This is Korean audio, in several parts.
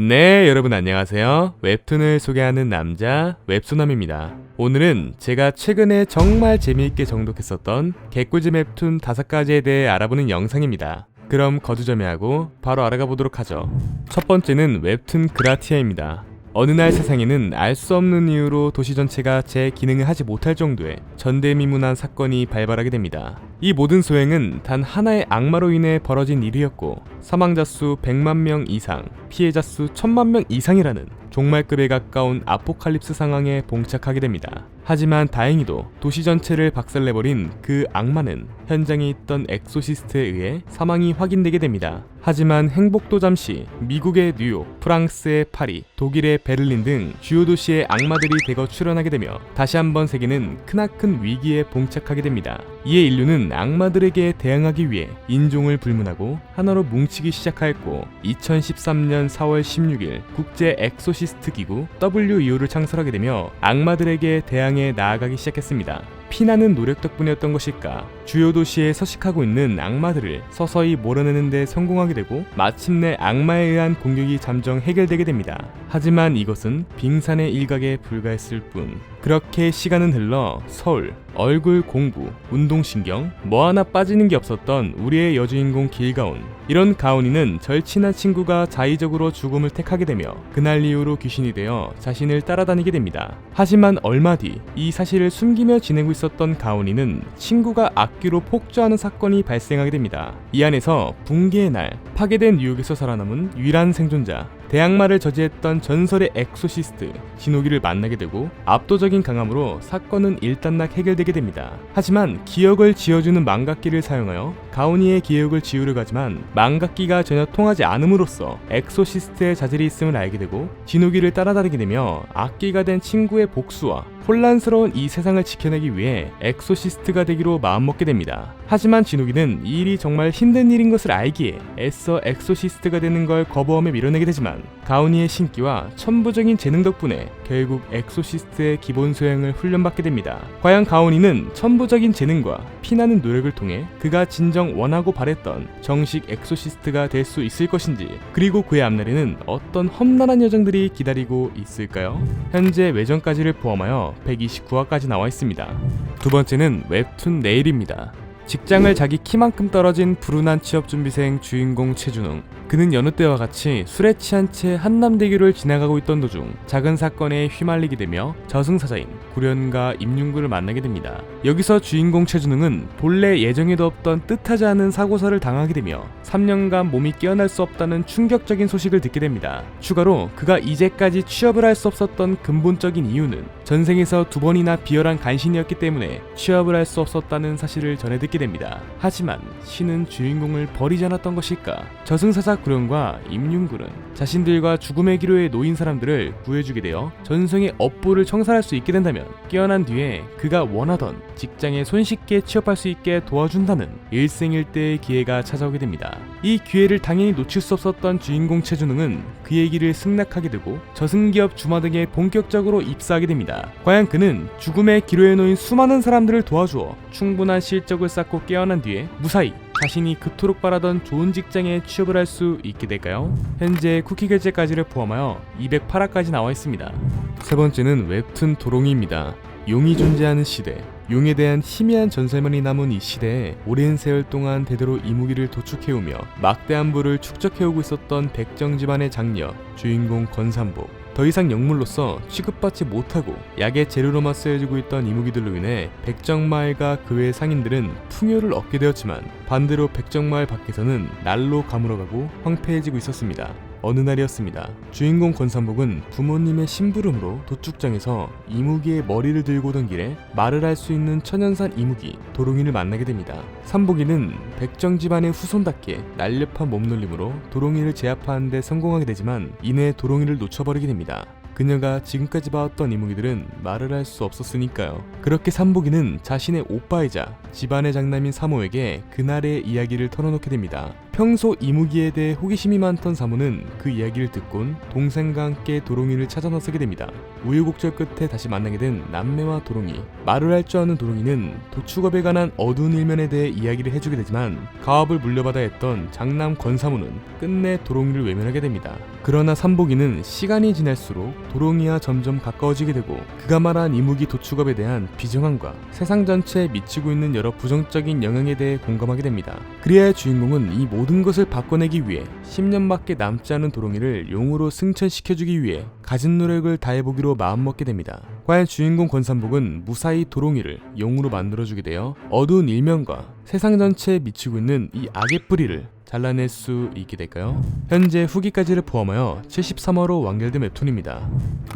네, 여러분 안녕하세요. 웹툰을 소개하는 남자 웹소남입니다. 오늘은 제가 최근에 정말 재미있게 정독했었던 개꿀잼 웹툰 5가지에 대해 알아보는 영상입니다. 그럼 거두절미하고 바로 알아가 보도록 하죠. 첫 번째는 웹툰 그라티아입니다. 어느 날 세상에는 알 수 없는 이유로 도시 전체가 제 기능을 하지 못할 정도의 전대미문한 사건이 발발하게 됩니다. 이 모든 소행은 단 하나의 악마로 인해 벌어진 일이었고 사망자 수 100만 명 이상, 피해자 수 1000만 명 이상이라는 종말급에 가까운 아포칼립스 상황에 봉착하게 됩니다. 하지만 다행히도 도시 전체를 박살내버린 그 악마는 현장에 있던 엑소시스트에 의해 사망이 확인되게 됩니다. 하지만 행복도 잠시 미국의 뉴욕, 프랑스의 파리, 독일의 베를린 등 주요 도시의 악마들이 대거 출현하게 되며 다시 한번 세계는 크나큰 위기에 봉착하게 됩니다. 이에 인류는 악마들에게 대항하기 위해 인종을 불문하고 하나로 뭉치기 시작하였고 2013년 4월 16일 국제 엑소시스트 기구 WEO를 창설하게 되며 악마들에게 대항해 나아가기 시작했습니다. 피나는 노력 덕분이었던 것일까, 주요 도시에 서식하고 있는 악마들을 서서히 몰아내는 데 성공하게 되고 마침내 악마에 의한 공격이 잠정 해결되게 됩니다. 하지만 이것은 빙산의 일각에 불과했을 뿐. 그렇게 시간은 흘러 서울, 얼굴, 공부, 운동신경 뭐 하나 빠지는 게 없었던 우리의 여주인공 길가온. 이런 가온이는 절친한 친구가 자의적으로 죽음을 택하게 되며 그날 이후로 귀신이 되어 자신을 따라다니게 됩니다. 하지만 얼마 뒤 이 사실을 숨기며 지내고 있었던 가온이는 친구가 악귀로 폭주하는 사건이 발생하게 됩니다. 이 안에서 붕괴의 날 파괴된 뉴욕에서 살아남은 유일한 생존자, 대악마를 저지했던 전설의 엑소시스트 진호기를 만나게 되고 압도적인 강함으로 사건은 일단락 해결되게 됩니다. 하지만 기억을 지워주는 망각기를 사용하여 가온이의 기억을 지우려 하지만 망각기가 전혀 통하지 않음으로써 엑소시스트의 자질이 있음을 알게 되고 진호기를 따라다니게 되며 악기가 된 친구의 복수와 혼란스러운 이 세상을 지켜내기 위해 엑소시스트가 되기로 마음먹게 됩니다. 하지만 진호기는 이 일이 정말 힘든 일인 것을 알기에 애써 엑소시스트가 되는 걸 거부하며 밀어내게 되지만 가온이의 신기와 천부적인 재능 덕분에 결국 엑소시스트의 기본 소양을 훈련받게 됩니다. 과연 가온이는 천부적인 재능과 피나는 노력을 통해 그가 진정 원하고 바랬던 정식 엑소시스트가 될 수 있을 것인지, 그리고 그의 앞날에는 어떤 험난한 여정들이 기다리고 있을까요? 현재 외전까지를 포함하여 129화까지 나와 있습니다. 두 번째는 웹툰 내일입니다. 직장을 자기 키만큼 떨어진 불운한 취업준비생 주인공 최준웅. 그는 여느 때와 같이 술에 취한 채 한남대교를 지나가고 있던 도중 작은 사건에 휘말리게 되며 저승사자인 구련과 임윤구를 만나게 됩니다. 여기서 주인공 최준웅은 본래 예정에도 없던 뜻하지 않은 사고사를 당하게 되며 3년간 몸이 깨어날 수 없다는 충격적인 소식을 듣게 됩니다. 추가로 그가 이제까지 취업을 할 수 없었던 근본적인 이유는 전생에서 2번이나 비열한 간신이었기 때문에 취업을 할 수 없었다는 사실을 전해 듣게 됩니다. 하지만 신은 주인공을 버리지 않았던 것일까? 저승사자 구련과 임윤굴은 자신들과 죽음의 기로에 놓인 사람들을 구해주게 되어 전생의 업보를 청산할 수 있게 된다면 깨어난 뒤에 그가 원하던 직장에 손쉽게 취업할 수 있게 도와준다는 일생일대의 기회가 찾아오게 됩니다. 이 기회를 당연히 놓칠 수 없었던 주인공 최준웅은 그의 길을 승낙하게 되고 저승기업 주마 등에 본격적으로 입사하게 됩니다. 과연 그는 죽음의 기로에 놓인 수많은 사람들을 도와주어 충분한 실적을 쌓고 깨어난 뒤에 무사히 자신이 그토록 바라던 좋은 직장에 취업을 할 수 있게 될까요? 현재 쿠키 결제까지를 포함하여 208화까지 나와 있습니다. 세 번째는 웹툰 도롱이입니다. 용이 존재하는 시대. 용에 대한 희미한 전설만이 남은 이 시대에 오랜 세월 동안 대대로 이무기를 도축해오며 막대한 부를 축적해오고 있었던 백정 집안의 장녀 주인공 권삼복. 더 이상 영물로서 취급받지 못하고 약의 재료로만 쓰여지고 있던 이무기들로 인해 백정마을과 그 외의 상인들은 풍요를 얻게 되었지만 반대로 백정마을 밖에서는 날로 가물어가고 황폐해지고 있었습니다. 어느 날이었습니다. 주인공 권삼복은 부모님의 심부름으로 도축장에서 이무기의 머리를 들고 오던 길에 말을 할 수 있는 천연산 이무기 도롱이를 만나게 됩니다. 삼복이는 백정 집안의 후손답게 날렵한 몸놀림으로 도롱이를 제압하는 데 성공하게 되지만 이내 도롱이를 놓쳐버리게 됩니다. 그녀가 지금까지 봐왔던 이무기들은 말을 할 수 없었으니까요. 그렇게 삼복이는 자신의 오빠이자 집안의 장남인 사모에게 그날의 이야기를 털어놓게 됩니다. 평소 이무기에 대해 호기심이 많던 사모는 그 이야기를 듣곤 동생과 함께 도롱이를 찾아 나서게 됩니다. 우여곡절 끝에 다시 만나게 된 남매와 도롱이. 말을 할 줄 아는 도롱이는 도축업에 관한 어두운 일면에 대해 이야기를 해주게 되지만 가업을 물려받아야 했던 장남 권사모는 끝내 도롱이를 외면하게 됩니다. 그러나 삼복이는 시간이 지날수록 도롱이와 점점 가까워지게 되고 그가 말한 이무기 도축업에 대한 비정함과 세상 전체에 미치고 있는 여러 부정적인 영향에 대해 공감하게 됩니다. 그리하여 주인공은 이 모든 것을 바꿔내기 위해 10년밖에 남지 않은 도롱이를 용으로 승천시켜주기 위해 가진 노력을 다해보기로 마음먹게 됩니다. 과연 주인공 권삼복은 무사히 도롱이를 용으로 만들어주게 되어 어두운 일면과 세상 전체에 미치고 있는 이 악의 뿌리를 잘라낼 수 있게 될까요? 현재 후기까지를 포함하여 73화로 완결된 웹툰입니다.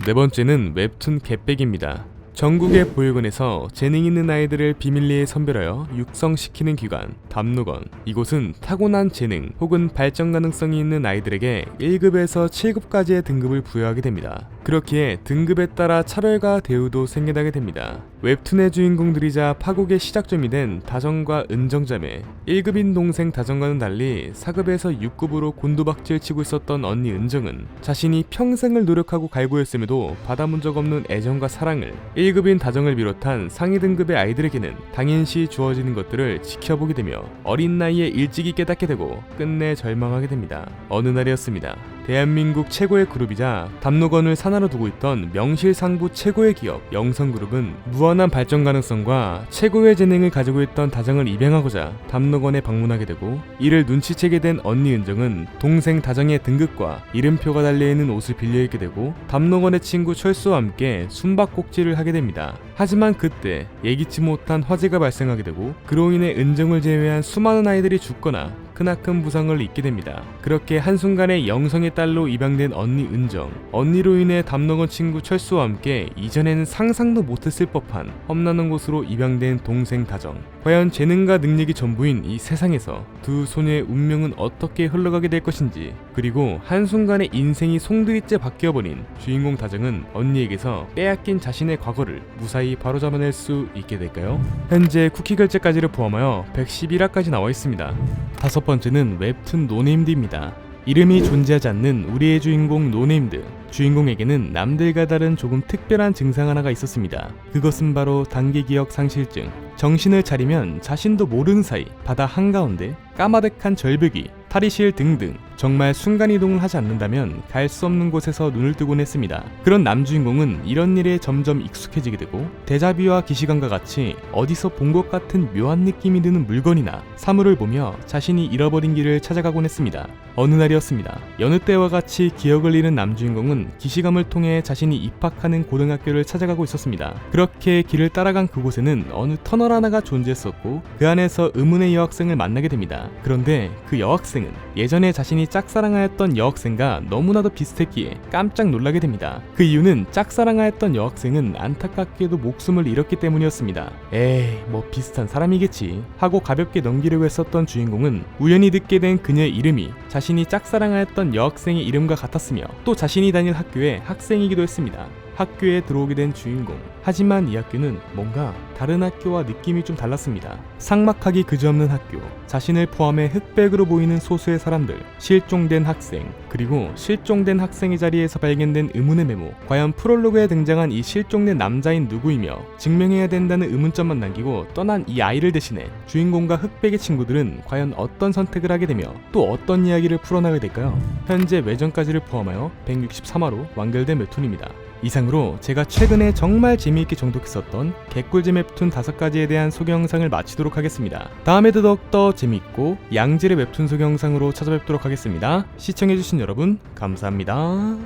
네 번째는 웹툰 겟백입니다. 전국의 보육원에서 재능 있는 아이들을 비밀리에 선별하여 육성시키는 기관 담로건. 이곳은 타고난 재능 혹은 발전 가능성이 있는 아이들에게 1급에서 7급까지의 등급을 부여하게 됩니다. 그렇기에 등급에 따라 차별과 대우도 생겨나게 됩니다. 웹툰의 주인공들이자 파국의 시작점이 된 다정과 은정자매. 1급인 동생 다정과는 달리 4급에서 6급으로 곤두박질 치고 있었던 언니 은정은 자신이 평생을 노력하고 갈구했음에도 받아본 적 없는 애정과 사랑을 1급인 다정을 비롯한 상위 등급의 아이들에게는 당연시 주어지는 것들을 지켜보게 되며 어린 나이에 일찍이 깨닫게 되고 끝내 절망하게 됩니다. 어느 날이었습니다. 대한민국 최고의 그룹이자 담로건을 산하로 두고 있던 명실상부 최고의 기업 영성그룹은 무한한 발전 가능성과 최고의 재능을 가지고 있던 다정을 입양하고자 담로건에 방문하게 되고 이를 눈치채게 된 언니 은정은 동생 다정의 등급과 이름표가 달려있는 옷을 빌려 입게 되고 담로건의 친구 철수와 함께 숨바꼭질을 하게 됩니다. 하지만 그때 예기치 못한 화재가 발생하게 되고 그로 인해 은정을 제외한 수많은 아이들이 죽거나 크나큰 부상을 입게 됩니다. 그렇게 한순간에 영성의 딸로 입양된 언니 은정, 언니로 인해 담너건 친구 철수와 함께 이전에는 상상도 못했을 법한 험난한 곳으로 입양된 동생 다정. 과연 재능과 능력이 전부인 이 세상에서 두 소녀의 운명은 어떻게 흘러가게 될 것인지, 그리고 한순간에 인생이 송두리째 바뀌어버린 주인공 다정은 언니에게서 빼앗긴 자신의 과거를 무사히 바로잡아낼 수 있게 될까요? 현재 쿠키 결제까지를 포함하여 111화까지 나와 있습니다. 다섯 번째는 웹툰 노네임드입니다. 이름이 존재하지 않는 우리의 주인공 노네임드. 주인공에게는 남들과 다른 조금 특별한 증상 하나가 있었습니다. 그것은 바로 단기기억 상실증. 정신을 차리면 자신도 모르는 사이 바다 한가운데 까마득한 절벽이, 탈의실 등등 정말 순간이동을 하지 않는다면 갈 수 없는 곳에서 눈을 뜨곤 했습니다. 그런 남주인공은 이런 일에 점점 익숙해지게 되고 데자뷰와 기시감과 같이 어디서 본 것 같은 묘한 느낌이 드는 물건이나 사물을 보며 자신이 잃어버린 길을 찾아가곤 했습니다. 어느 날이었습니다. 여느 때와 같이 기억을 잃은 남주인공은 기시감을 통해 자신이 입학하는 고등학교를 찾아가고 있었습니다. 그렇게 길을 따라간 그곳에는 어느 터널 하나가 존재했었고 그 안에서 의문의 여학생을 만나게 됩니다. 그런데 그 여학생은 예전에 자신이 짝사랑하였던 여학생과 너무나도 비슷했기에 깜짝 놀라게 됩니다. 그 이유는 짝사랑하였던 여학생은 안타깝게도 목숨을 잃었기 때문이었습니다. 에이, 뭐 비슷한 사람이겠지 하고 가볍게 넘기려고 했었던 주인공은 우연히 듣게 된 그녀의 이름이 자신이 짝사랑하였던 여학생의 이름과 같았으며 또 자신이 다닐 학교의 학생이기도 했습니다. 학교에 들어오게 된 주인공. 하지만 이 학교는 뭔가 다른 학교와 느낌이 좀 달랐습니다. 삭막하기 그지없는 학교, 자신을 포함해 흑백으로 보이는 소수의 사람들, 실종된 학생, 그리고 실종된 학생의 자리에서 발견된 의문의 메모. 과연 프롤로그에 등장한 이 실종된 남자인 누구이며 증명해야 된다는 의문점만 남기고 떠난 이 아이를 대신해 주인공과 흑백의 친구들은 과연 어떤 선택을 하게 되며 또 어떤 이야기를 풀어나가게 될까요? 현재 외전까지를 포함하여 163화로 완결된 웹툰입니다. 이상으로 제가 최근에 정말 재미있게 정독했었던 개꿀잼 웹툰 5가지에 대한 소개 영상을 마치도록 하겠습니다. 다음에도 더욱더 재미있고 양질의 웹툰 소개 영상으로 찾아뵙도록 하겠습니다. 시청해주신 여러분 감사합니다.